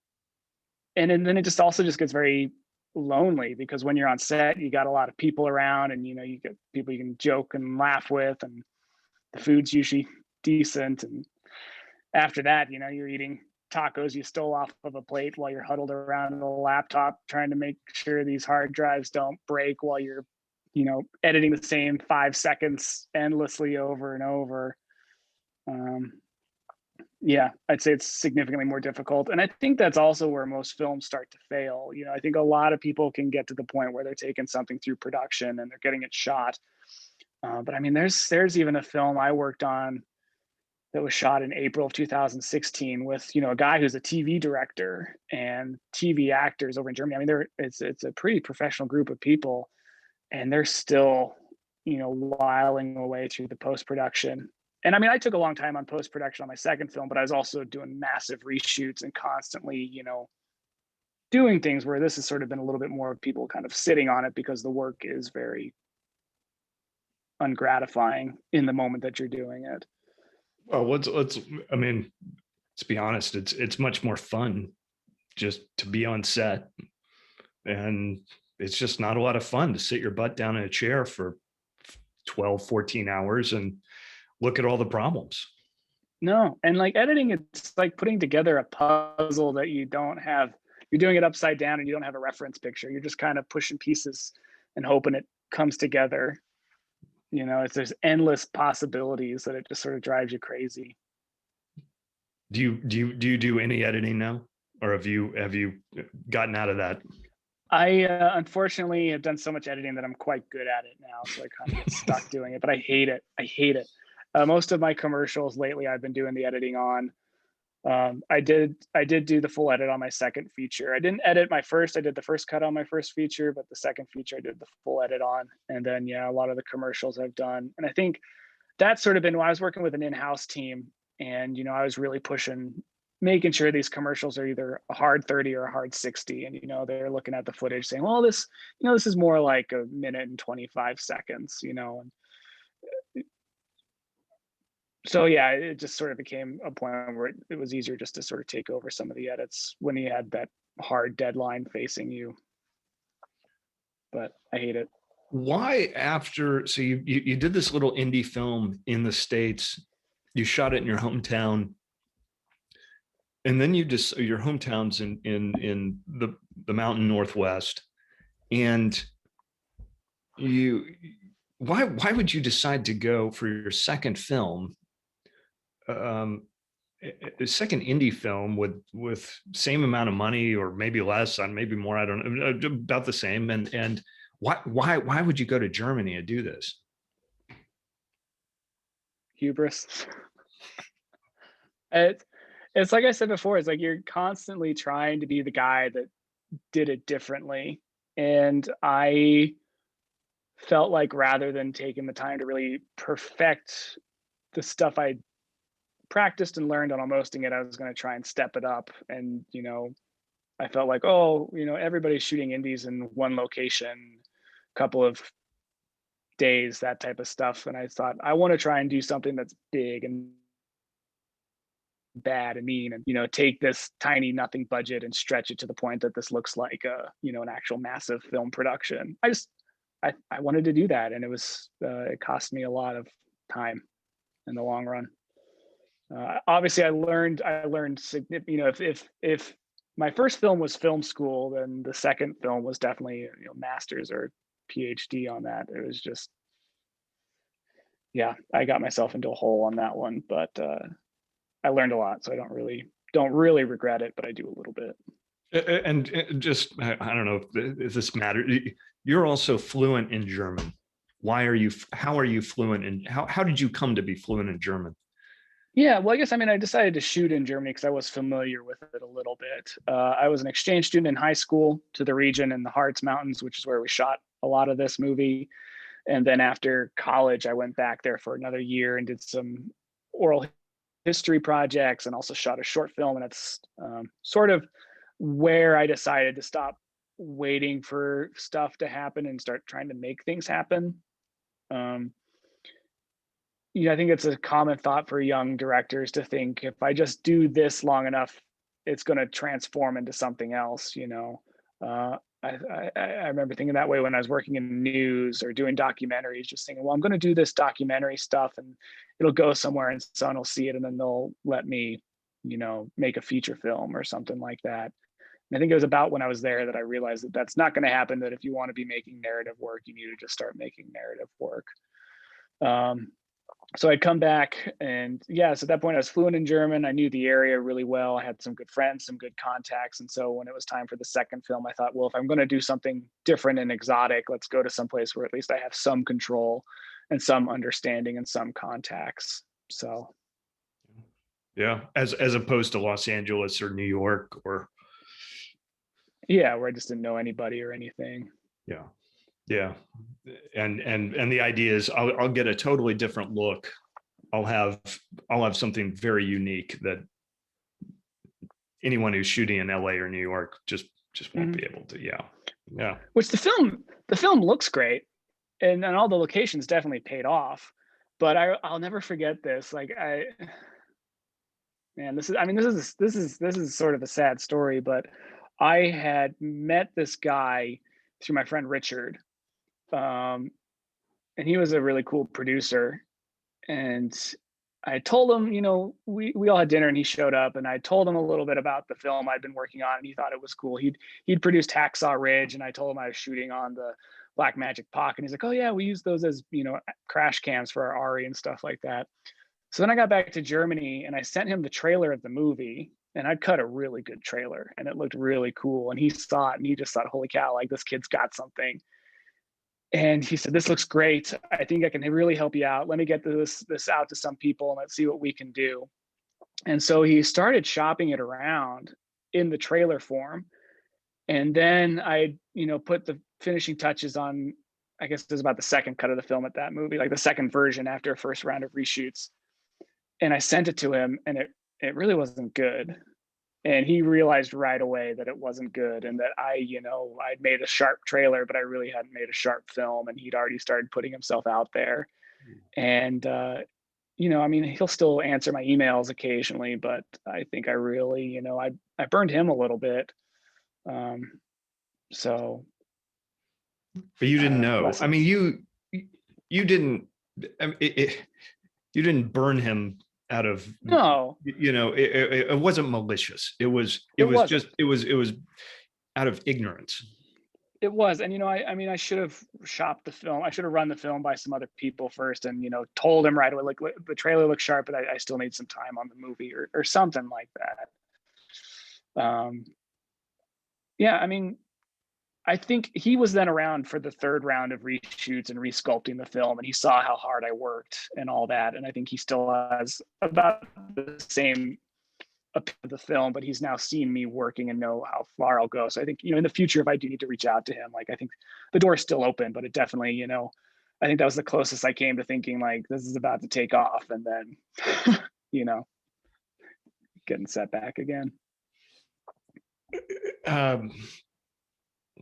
and then it just also just gets very lonely, because when you're on set, you got a lot of people around, and you get people you can joke and laugh with, and the food's usually decent. And after that, you're eating tacos you stole off of a plate while you're huddled around the laptop trying to make sure these hard drives don't break while you're editing the same 5 seconds endlessly over and over. um, Yeah, I'd say it's significantly more difficult. And I think that's also where most films start to fail. I think a lot of people can get to the point where they're taking something through production and they're getting it shot. But I mean, there's even a film I worked on that was shot in April of 2016 with a guy who's a TV director and TV actors over in Germany. I mean, it's a pretty professional group of people, and they're still whiling away through the post production. And I mean, I took a long time on post production on my second film, but I was also doing massive reshoots and constantly doing things where this has sort of been a little bit more of people kind of sitting on it because the work is very ungratifying in the moment that you're doing it. Well, let's I mean, let's be honest, it's much more fun just to be on set, and it's just not a lot of fun to sit your butt down in a chair for 12, 14 hours and look at all the problems. No, and like editing, it's like putting together a puzzle that you don't have. You're doing it upside down and you don't have a reference picture. You're just kind of pushing pieces and hoping it comes together. There's endless possibilities that it just sort of drives you crazy. Do you do any editing now, or have you gotten out of that? I unfortunately have done so much editing that I'm quite good at it now, so I kind of get stuck doing it. But I hate it. I hate it. Most of my commercials lately, I've been doing the editing on. I did do the full edit on my second feature. I didn't edit my first. I did the first cut on my first feature, but the second feature I did the full edit on. And then yeah, a lot of the commercials I've done. And I think that's sort of been when I was working with an in-house team, and I was really pushing, making sure these commercials are either a hard 30 or a hard 60. And they're looking at the footage saying, well, this is more like a minute and 25 seconds. And so yeah, it just sort of became a point where it was easier just to sort of take over some of the edits when you had that hard deadline facing you. But I hate it. Why after, so you did this little indie film in the States, you shot it in your hometown, and then you just, your hometown's in the mountain Northwest, and you, why would you decide to go for your second film, um a second indie film with same amount of money, or maybe less, on maybe more, I don't know, about the same, and why would you go to Germany to do this? Hubris. it, it's like I said before, it's like you're constantly trying to be the guy that did it differently. And I felt like rather than taking the time to really perfect the stuff I practiced and learned on almosting it, I was going to try and step it up. And, I felt like, oh, everybody's shooting indies in one location, couple of days, that type of stuff. And I thought, I want to try and do something that's big and bad and mean, and take this tiny nothing budget and stretch it to the point that this looks like an actual massive film production. I wanted to do that, and it cost me a lot of time in the long run. Obviously I learned if my first film was film school, then the second film was definitely master's or PhD on that. It was just, yeah, I got myself into a hole on that one, but I learned a lot, so I don't really regret it, but I do a little bit. And just, I don't know if this matters, you're also fluent in German. How are you fluent in, how did you come to be fluent in German? Yeah, well, I guess, I mean, I decided to shoot in Germany because I was familiar with it a little bit. I was an exchange student in high school to the region in the Harz Mountains, which is where we shot a lot of this movie. And then after college, I went back there for another year and did some oral history projects and also shot a short film. And it's sort of where I decided to stop waiting for stuff to happen and start trying to make things happen. Um, I think it's a common thought for young directors to think, if I just do this long enough, it's going to transform into something else. I remember thinking that way when I was working in news or doing documentaries, just thinking, well, I'm going to do this documentary stuff and it'll go somewhere and someone will see it and then they'll let me, make a feature film or something like that. And I think it was about when I was there that I realized that that's not going to happen, that if you want to be making narrative work, you need to just start making narrative work. So I'd come back, and yeah, so at that point I was fluent in German. I knew the area really well. I had some good friends, some good contacts. And so when it was time for the second film, I thought, well, if I'm going to do something different and exotic, let's go to some place where at least I have some control and some understanding and some contacts. So Yeah, as opposed to Los Angeles or New York or yeah, where I just didn't know anybody or anything. yeah, yeah, and the idea is I'll get a totally different look. I'll have something very unique that anyone who's shooting in LA or New York just won't be able to. Yeah, yeah. Which the film looks great, and all the locations definitely paid off. But I'll never forget this. Like man, this is, I mean, this is sort of a sad story, but I had met this guy through my friend Richard, um, and he was a really cool producer. And I told him, you know, we all had dinner and he showed up, and I told him a little bit about the film I'd been working on, and he thought it was cool. He'd produced Hacksaw Ridge, and I told him I was shooting on the Black Magic Pocket, and he's like, oh yeah, we use those as, you know, crash cams for our Ari and stuff like that. So then I got back to Germany and I sent him the trailer of the movie, and I'd cut a really good trailer and it looked really cool. And he saw it and he just thought, holy cow, like this kid's got something. And he said, this looks great. I think I can really help you out. Let me get this out to some people and let's see what we can do. And so he started shopping it around in the trailer form. And then I, you know, put the finishing touches on, I guess it was about the second cut of the film at that movie, like the second version after a first round of reshoots. And I sent it to him, and it really wasn't good. And he realized right away that it wasn't good, and that you know, I'd made a sharp trailer, but I really hadn't made a sharp film. And he'd already started putting himself out there. And you know, I mean, he'll still answer my emails occasionally, but I think I really, you know, I burned him a little bit. Um, so But you didn't know. I mean, lessons. you didn't. I mean, you didn't burn him out of, No, you know, it wasn't malicious. It it was wasn't. just it was out of ignorance. It was, and you know, I mean, I should have shopped the film. I should have run the film by some other people first, and you know, told him right away, like the trailer looks sharp, but I still need some time on the movie, or something like that. Yeah, I mean, I think he was then around for the third round of reshoots and resculpting the film, and he saw how hard I worked and all that, and I think he still has about the same opinion of the film, but he's now seen me working and know how far I'll go. So I think, you know, in the future, if I do need to reach out to him, like I think the door is still open, but it definitely, you know, I think that was the closest I came to thinking like this is about to take off, and then, you know, getting set back again. Um,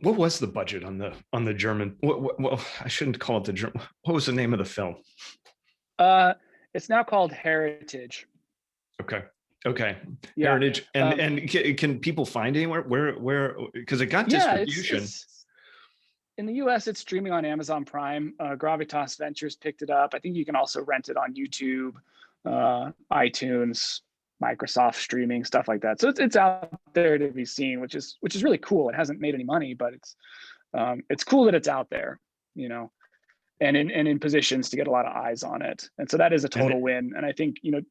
what was the budget on the German? Well, I shouldn't call it the German. What was the name of the film? Uh, it's now called Heritage. Okay. Okay. Yeah. Heritage. And can people find anywhere where because it got Yeah, distribution? it's in the US, it's streaming on Amazon Prime. Gravitas Ventures picked it up. I think you can also rent it on YouTube, iTunes, Microsoft streaming, stuff like that. So it's out there to be seen, which is really cool. It hasn't made any money, but it's cool that it's out there, you know, and in positions to get a lot of eyes on it. And so that is a And total win. And I think, you know,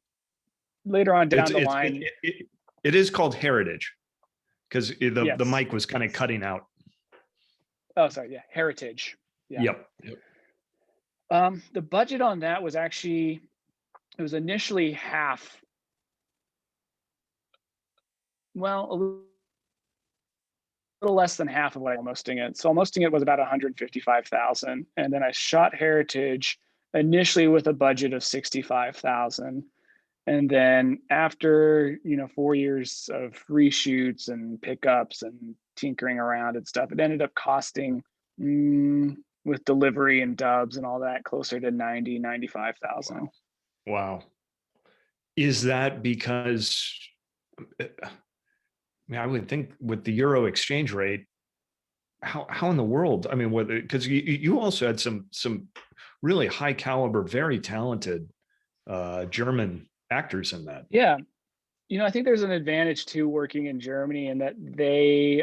later on down the line, it is called Heritage because the yes. mic was kind of cutting out. Oh, sorry. Yeah. Heritage. Yeah. Yep. The budget on that was actually, it was initially half. Well, a little less than half of what I almosting it. So almosting it was about 155,000. And then I shot Heritage initially with a budget of 65,000. And then after, you know, 4 years of reshoots and pickups and tinkering around and stuff, it ended up costing with delivery and dubs and all that closer to 95,000. Wow. Is that because I mean, I would think with the euro exchange rate, how in the world? I mean, whether because you also had some really high caliber, very talented German actors in that. Yeah. You know, I think there's an advantage to working in Germany in that they,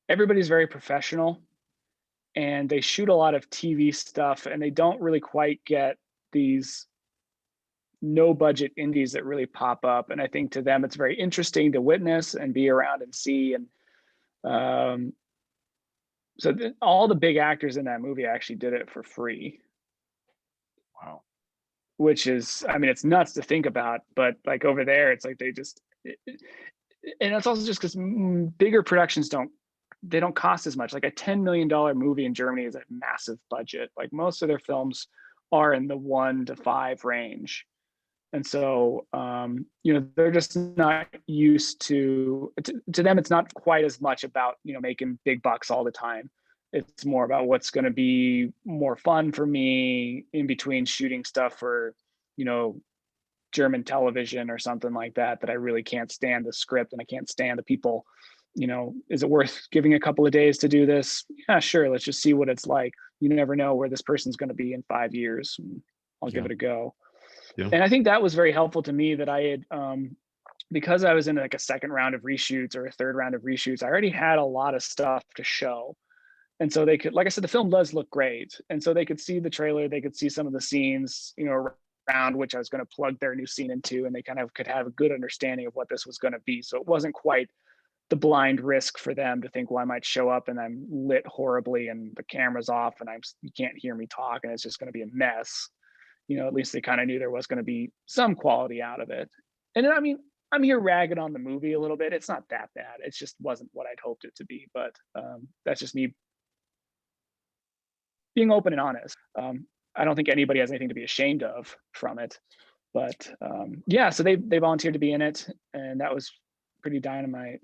everybody's very professional, and they shoot a lot of TV stuff, and they don't really quite get these no budget indies that really pop up. And I think to them, it's very interesting to witness and be around and see. And um, all the big actors in that movie actually did it for free, Wow. which is, I mean, it's nuts to think about, but like over there, it's like they just, and it's also just because bigger productions they don't cost as much. Like a $10 million movie in Germany is a massive budget. Like most of their films are in the 1 to 5 range. And so, they're just not used to them. It's not quite as much about, making big bucks all the time. It's more about what's going to be more fun for me in between shooting stuff for, you know, German television or something like that, that I really can't stand the script and I can't stand the people. Is it worth giving a couple of days to do this? Yeah, sure. Let's just see what it's like. You never know where this person's going to be in 5 years. I'll give Yeah. it a go. Yeah. And I think that was very helpful to me that I had, because I was in like a second round of reshoots or a third round of reshoots, I already had a lot of stuff to show. And so they could, like I said, the film does look great. And so they could see the trailer, they could see some of the scenes, around which I was going to plug their new scene into, and they kind of could have a good understanding of what this was going to be. So it wasn't quite the blind risk for them to think, well, I might show up and I'm lit horribly and the camera's off and you can't hear me talk and it's just going to be a mess. At least they kind of knew there was going to be some quality out of it. And I mean, I'm here ragging on the movie a little bit. It's not that bad. It just wasn't what I'd hoped it to be. But that's just me being open and honest. I don't think anybody has anything to be ashamed of from it. But yeah, so they volunteered to be in it, and that was pretty dynamite.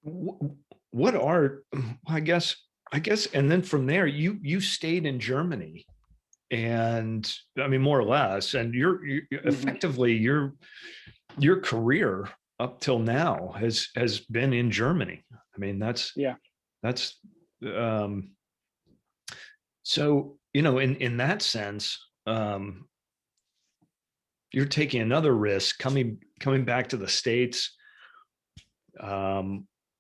What are, I guess, and then from there, you stayed in Germany, and I mean, more or less, and you effectively your career up till now has been in Germany. I mean, that's um, so, in that sense, you're taking another risk coming back to the States.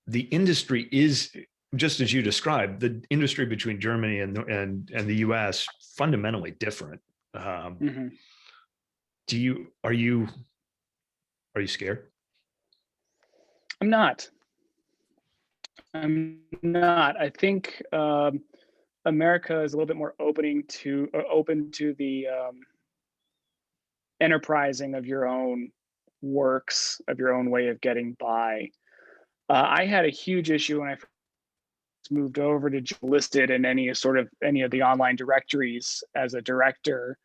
The industry is, just as you described, the industry between Germany and the US fundamentally different. Are you scared? I'm not. I think America is a little bit more open to the enterprising of your own works, of your own way of getting by. I had a huge issue when I moved over to listed in any of the online directories as a director,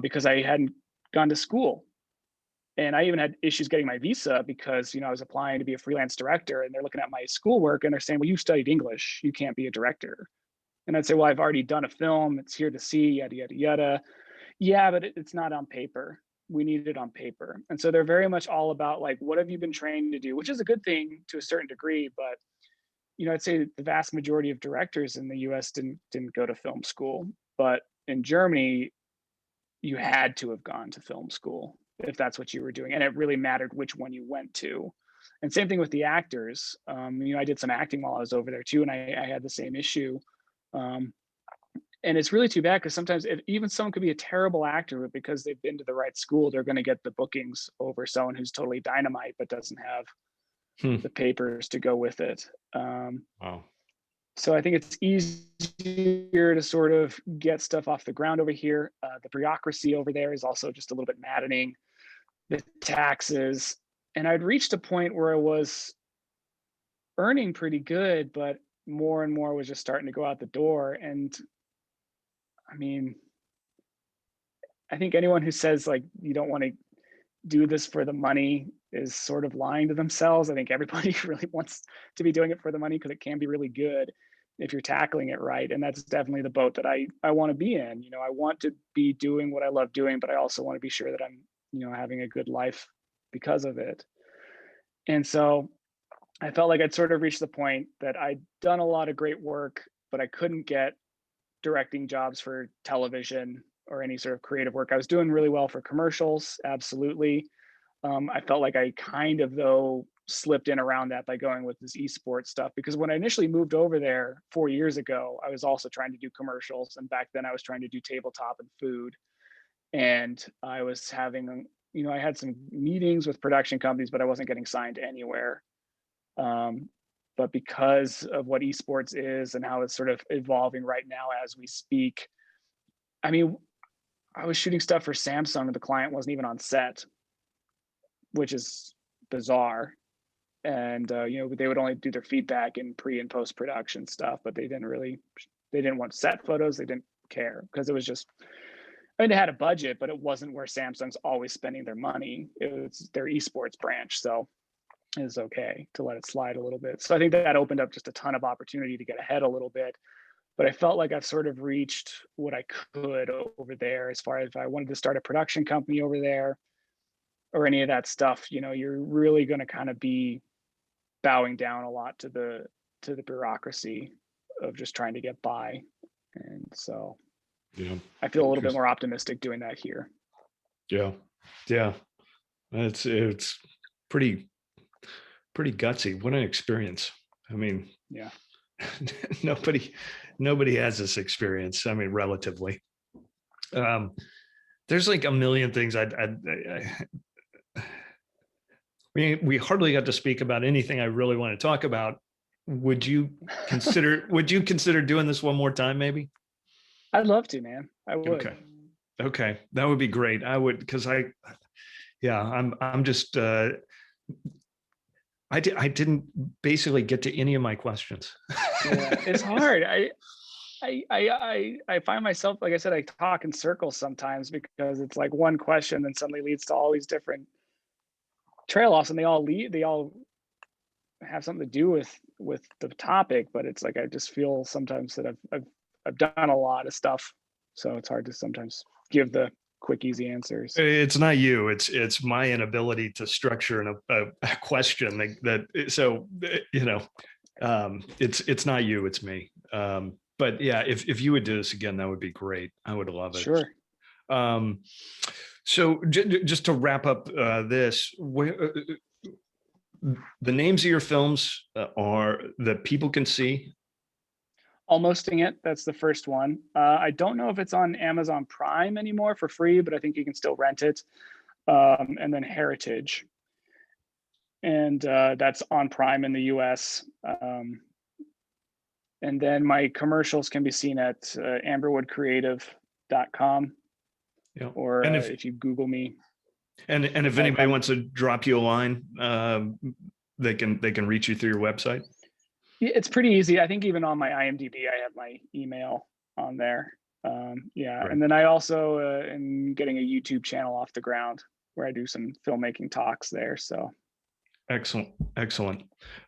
because I hadn't gone to school. And I even had issues getting my visa because, I was applying to be a freelance director, and they're looking at my schoolwork and they're saying, well, you studied English, you can't be a director. And I'd say, well, I've already done a film, it's here to see, yada, yada, yada. Yeah, but it's not on paper. We need it on paper. And so they're very much all about like, what have you been trained to do, which is a good thing to a certain degree. But, I'd say the vast majority of directors in the US didn't go to film school. But in Germany, you had to have gone to film school if that's what you were doing. And it really mattered which one you went to. And same thing with the actors. I did some acting while I was over there too, and I had the same issue. And it's really too bad because sometimes even someone could be a terrible actor, but because they've been to the right school, they're going to get the bookings over someone who's totally dynamite but doesn't have the papers to go with it. Wow. So I think it's easier to sort of get stuff off the ground over here. The bureaucracy over there is also just a little bit maddening. The taxes, and I'd reached a point where I was earning pretty good, but more and more was just starting to go out the door. And I mean, I think anyone who says like you don't want to do this for the money is sort of lying to themselves. I think everybody really wants to be doing it for the money because it can be really good if you're tackling it right. And that's definitely the boat that I want to be in. I want to be doing what I love doing, but I also want to be sure that I'm, having a good life because of it. And so I felt like I'd sort of reached the point that I'd done a lot of great work, but I couldn't get directing jobs for television or any sort of creative work. I was doing really well for commercials, absolutely. I felt like I kind of, though, slipped in around that by going with this esports stuff. Because when I initially moved over there 4 years ago, I was also trying to do commercials, and back then I was trying to do tabletop and food. And I was having, I had some meetings with production companies, but I wasn't getting signed anywhere. Um, but because of what esports is and how it's sort of evolving right now as we speak, I mean, I was shooting stuff for Samsung and the client wasn't even on set, which is bizarre. And they would only do their feedback in pre and post production stuff, but they didn't want set photos. They didn't care because it was just, I mean, they had a budget, but it wasn't where Samsung's always spending their money. It was their esports branch. So it was okay to let it slide a little bit. So I think that opened up just a ton of opportunity to get ahead a little bit. But I felt like I've sort of reached what I could over there as far as if I wanted to start a production company over there or any of that stuff. You're really going to kind of be bowing down a lot to the bureaucracy of just trying to get by. And so Yeah. I feel a little bit more optimistic doing that here. Yeah. Yeah. It's pretty gutsy. What an experience. I mean, Yeah. nobody has this experience. I mean, relatively. There's like a million things we hardly got to speak about anything I really want to talk about. Would you consider doing this one more time, maybe? I'd love to, man. I would. Okay. That would be great. I would, because I'm just, I didn't basically get to any of my questions. Yeah, it's hard. I find myself, like I said, I talk in circles sometimes because it's like one question then suddenly leads to all these different trail offs, and they all have something to do with the topic. But it's like I just feel sometimes that I've done a lot of stuff, so it's hard to sometimes give the quick, easy answers. It's not you. It's my inability to structure a question so it's not you. It's me. But yeah, if you would do this again, that would be great. I would love it. Sure. So just to wrap up this, the names of your films are that people can see. Almosting It, that's the first one. I don't know if it's on Amazon Prime anymore for free, but I think you can still rent it. And then Heritage, and that's on Prime in the US. And then my commercials can be seen at amberwoodcreative.com. Yeah. Or if you Google me. And if anybody wants to drop you a line, they can reach you through your website. It's pretty easy. I think even on my IMDb, I have my email on there. Yeah. Right. And then I also am getting a YouTube channel off the ground where I do some filmmaking talks there. So. Excellent.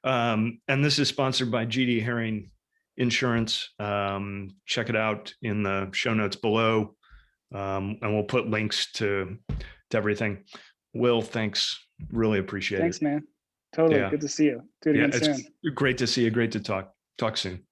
And this is sponsored by GD Herring Insurance. Check it out in the show notes below. And we'll put links to everything. Will, thanks. Really appreciate it. Thanks, man. Totally. Yeah. Good to see you. Do it again soon. Great to see you. Great to talk soon.